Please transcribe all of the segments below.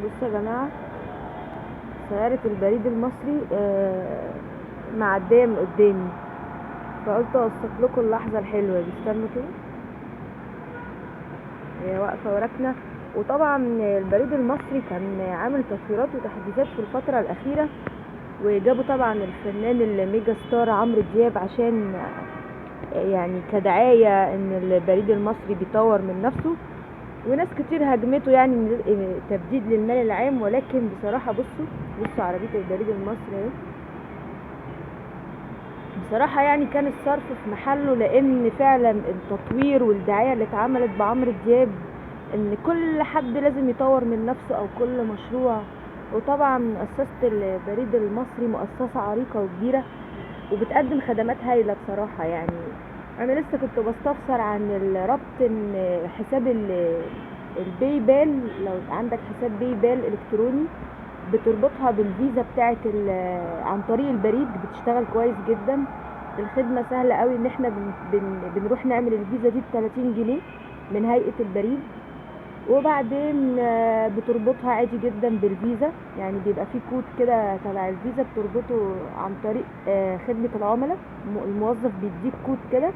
بصوا يا جماعة، سيارة البريد المصري معدية من قدامي، فقلت اوثق لكم اللحظة الحلوة دي. استنوا كده، هي واقفة وراكنة. وطبعا البريد المصري كان عامل تطويرات وتحديثات في الفترة الأخيرة، وجابوا طبعا الفنان الميجا ستار عمرو دياب عشان يعني كدعاية ان البريد المصري بيطور من نفسه. وناس كتير هاجمته يعني تبديد للمال العام، ولكن بصراحة بصوا عربية البريد المصري اهي. بصراحة يعني كان الصرف في محله، لان فعلا التطوير والدعاية اللي اتعملت بعمرو دياب ان كل حد لازم يطور من نفسه او كل مشروع. وطبعا مؤسسة البريد المصري مؤسسة عريقة وكبيرة وبتقدم خدمات هايلة بصراحة. يعني انا لسه كنت بستفسر عن الربط ان حساب الباي بال، لو عندك حساب باي بال الكتروني بتربطها بالفيزا بتاعت عن طريق البريد، بتشتغل كويس جدا. الخدمة سهلة قوي، ان احنا بنروح نعمل الفيزا دي ب30 جنيه من هيئة البريد، وبعدين بتربطها عادي جدا بالفيزا. يعني بيبقى في كود كده تبع الفيزا بتربطه عن طريق خدمة العملاء، الموظف بيديك كود كده،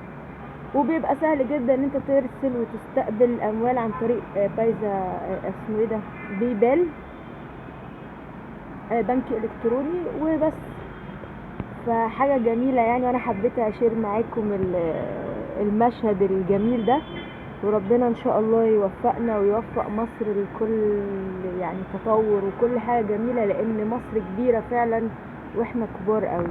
وبيبقى سهل جدا ان انت ترسل وتستقبل اموال عن طريق بايزا، اسمه ايه ده، باي بال، بنك الكتروني وبس. فحاجة جميلة يعني، وانا حبيت اشير معاكم المشهد الجميل ده. وربنا ان شاء الله يوفقنا ويوفق مصر لكل يعني تطور وكل حاجة جميلة، لان مصر كبيرة فعلا واحنا كبار قوي.